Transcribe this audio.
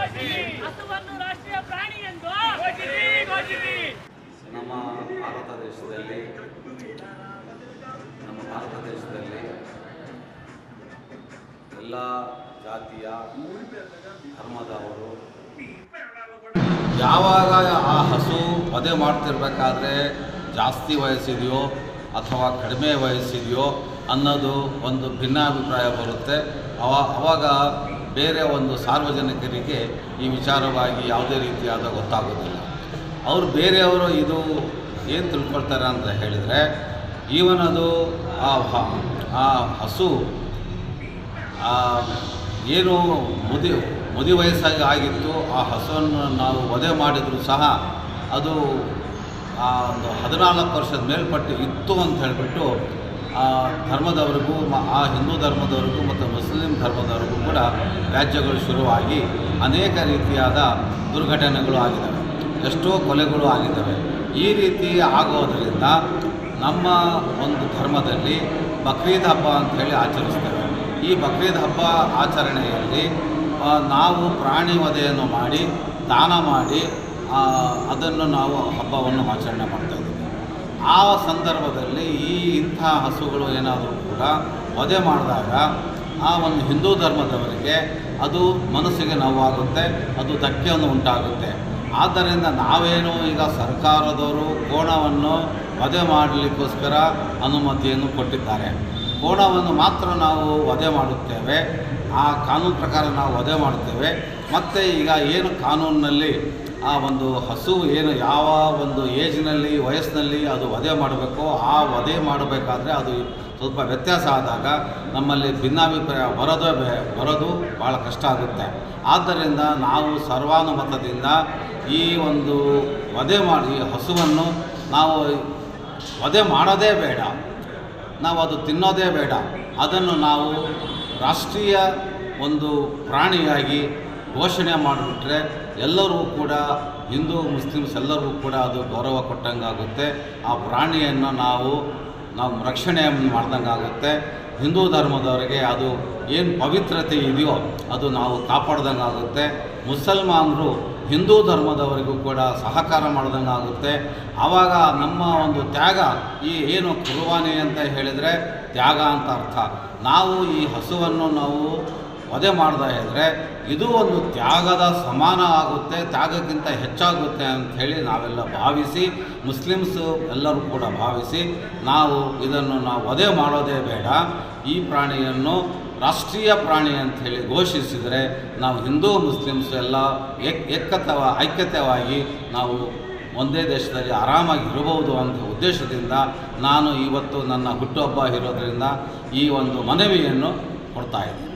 ಹಸುವನ್ನು ರಾಷ್ಟ್ರೀಯ ಪ್ರಾಣಿ ಎಂದು ಘೋಷಿಸಿ. ನಮ್ಮ ಭಾರತ ದೇಶದಲ್ಲಿ ಎಲ್ಲ ಜಾತಿಯ ಧರ್ಮದವರು ಯಾವಾಗ ಆ ಹಸು ವಧೆ ಮಾಡ್ತಿರ್ಬೇಕಾದ್ರೆ ಜಾಸ್ತಿ ವಯಸ್ಸಿದೆಯೋ ಅಥವಾ ಕಡಿಮೆ ವಯಸ್ಸಿದೆಯೋ ಅನ್ನೋದು ಒಂದು ಭಿನ್ನಾಭಿಪ್ರಾಯ ಬರುತ್ತೆ. ಅವಾಗ ಬೇರೆ ಒಂದು ಸಾರ್ವಜನಿಕರಿಗೆ ಈ ವಿಚಾರವಾಗಿ ಯಾವುದೇ ರೀತಿಯಾದ ಗೊತ್ತಾಗೋದಿಲ್ಲ. ಬೇರೆಯವರು ಇದು ಏನು ತಿಳ್ಕೊಳ್ತಾರೆ ಅಂತ ಹೇಳಿದರೆ, ಈವನದು ಆ ಹಸು ಏನು ಮುದಿ ವಯಸ್ಸಾಗಿ ಆಗಿತ್ತು, ಆ ಹಸುವನ್ನು ನಾವು ವಧೆ ಮಾಡಿದರೂ ಸಹ ಅದು ಒಂದು 14 ವರ್ಷದ ಮೇಲ್ಪಟ್ಟು ಇತ್ತು ಅಂತ ಹೇಳಿಬಿಟ್ಟು ಆ ಧರ್ಮದವರಿಗೂ, ಆ ಹಿಂದೂ ಧರ್ಮದವರಿಗೂ ಮತ್ತು ಮುಸ್ಲಿಂ ಧರ್ಮದವರಿಗೂ ಕೂಡ ವ್ಯಾಜ್ಯಗಳು ಶುರುವಾಗಿ ಅನೇಕ ರೀತಿಯಾದ ದುರ್ಘಟನೆಗಳು ಆಗಿದ್ದಾವೆ, ಎಷ್ಟೋ ಕೊಲೆಗಳು ಆಗಿದ್ದಾವೆ. ಈ ರೀತಿ ಆಗೋದರಿಂದ ನಮ್ಮ ಒಂದು ಧರ್ಮದಲ್ಲಿ ಬಕ್ರೀದ್ ಹಬ್ಬ ಅಂಥೇಳಿ ಆಚರಿಸ್ತೇವೆ. ಈ ಬಕ್ರೀದ್ ಹಬ್ಬ ಆಚರಣೆಯಲ್ಲಿ ನಾವು ಪ್ರಾಣಿ ವಧೆಯನ್ನು ಮಾಡಿ ದಾನ ಮಾಡಿ ಅದನ್ನು ನಾವು ಹಬ್ಬವನ್ನು ಆಚರಣೆ ಮಾಡ್ತಾಯಿದ್ದೀವಿ. ಆ ಸಂದರ್ಭದಲ್ಲಿ ಇಂಥ ಹಸುಗಳು ಏನಾದರೂ ಕೂಡ ವಧೆ ಮಾಡಿದಾಗ ಆ ಒಂದು ಹಿಂದೂ ಧರ್ಮದವರಿಗೆ ಅದು ಮನಸ್ಸಿಗೆ ನೋವಾಗುತ್ತೆ, ಅದು ಧಕ್ಕೆಯನ್ನು ಉಂಟಾಗುತ್ತೆ. ಆದ್ದರಿಂದ ನಾವೇನು ಈಗ ಸರ್ಕಾರದವರು ಕೋಣವನ್ನು ವಧೆ ಮಾಡಲಿಕ್ಕೋಸ್ಕರ ಅನುಮತಿಯನ್ನು ಕೊಟ್ಟಿದ್ದಾರೆ. ಕೋಣವನ್ನು ಮಾತ್ರ ನಾವು ವಧೆ ಮಾಡುತ್ತೇವೆ, ಆ ಕಾನೂನು ಪ್ರಕಾರ ನಾವು ವಧೆ ಮಾಡುತ್ತೇವೆ. ಮತ್ತು ಈಗ ಏನು ಕಾನೂನಿನಲ್ಲಿ ಆ ಒಂದು ಹಸು ಏನು ಯಾವ ಒಂದು ಏಜ್ನಲ್ಲಿ ವಯಸ್ಸಿನಲ್ಲಿ ಅದು ವಧೆ ಮಾಡಬೇಕೋ ಆ ವಧೆ ಮಾಡಬೇಕಾದ್ರೆ ಅದು ಸ್ವಲ್ಪ ವ್ಯತ್ಯಾಸ ಆದಾಗ ನಮ್ಮಲ್ಲಿ ಭಿನ್ನಾಭಿಪ್ರಾಯ ಬರೋದು ಭಾಳ ಕಷ್ಟ ಆಗುತ್ತೆ. ಆದ್ದರಿಂದ ನಾವು ಸರ್ವಾನುಮತದಿಂದ ಈ ಒಂದು ಈ ಹಸುವನ್ನು ನಾವು ವಧೆ ಮಾಡೋದೇ ಬೇಡ, ನಾವು ಅದು ತಿನ್ನೋದೇ ಬೇಡ, ಅದನ್ನು ನಾವು ರಾಷ್ಟ್ರೀಯ ಒಂದು ಪ್ರಾಣಿಯಾಗಿ ಘೋಷಣೆ ಮಾಡಿಬಿಟ್ರೆ ಎಲ್ಲರೂ ಕೂಡ ಹಿಂದೂ ಮುಸ್ಲಿಮ್ಸ್ ಎಲ್ಲರಿಗೂ ಕೂಡ ಅದು ಗೌರವ ಕೊಟ್ಟಂಗಾಗುತ್ತೆ. ಆ ಪ್ರಾಣಿಯನ್ನು ನಾವು ರಕ್ಷಣೆ ಮಾಡ್ದಂಗಾಗುತ್ತೆ. ಹಿಂದೂ ಧರ್ಮದವರಿಗೆ ಅದು ಏನು ಪವಿತ್ರತೆ ಇದೆಯೋ ಅದು ನಾವು ಕಾಪಾಡ್ದಂಗಾಗುತ್ತೆ. ಮುಸಲ್ಮಾನರು ಹಿಂದೂ ಧರ್ಮದವರಿಗೂ ಕೂಡ ಸಹಕಾರ ಮಾಡ್ದಂಗಾಗುತ್ತೆ. ಆವಾಗ ನಮ್ಮ ಒಂದು ತ್ಯಾಗ, ಈ ಏನು ಕುರ್ಬಾನಿ ಅಂತ ಹೇಳಿದರೆ ತ್ಯಾಗ ಅಂತ ಅರ್ಥ. ನಾವು ಈ ಹಸುವನ್ನು ನಾವು ವಧೆ ಮಾಡ್ತಾ ಇದ್ದರೆ ಇದು ಒಂದು ತ್ಯಾಗದ ಸಮಾನ ಆಗುತ್ತೆ, ತ್ಯಾಗಕ್ಕಿಂತ ಹೆಚ್ಚಾಗುತ್ತೆ ಅಂಥೇಳಿ ನಾವೆಲ್ಲ ಭಾವಿಸಿ, ಮುಸ್ಲಿಮ್ಸು ಎಲ್ಲರೂ ಕೂಡ ಭಾವಿಸಿ ನಾವು ಇದನ್ನು ವಧೆ ಮಾಡೋದೇ ಬೇಡ, ಈ ಪ್ರಾಣಿಯನ್ನು ರಾಷ್ಟ್ರೀಯ ಪ್ರಾಣಿ ಅಂಥೇಳಿ ಘೋಷಿಸಿದರೆ ನಾವು ಹಿಂದೂ ಮುಸ್ಲಿಮ್ಸ್ ಎಲ್ಲ ಐಕ್ಯತೆಯಾಗಿ ನಾವು ಒಂದೇ ದೇಶದಲ್ಲಿ ಆರಾಮಾಗಿ ಇರಬಹುದು ಅಂತ ಉದ್ದೇಶದಿಂದ ನಾನು ಇವತ್ತು ನನ್ನ ಹುಟ್ಟುಹಬ್ಬ ಇರೋದರಿಂದ ಈ ಒಂದು ಮನವಿಯನ್ನು ಕೊಡ್ತಾ ಇದ್ದೀನಿ.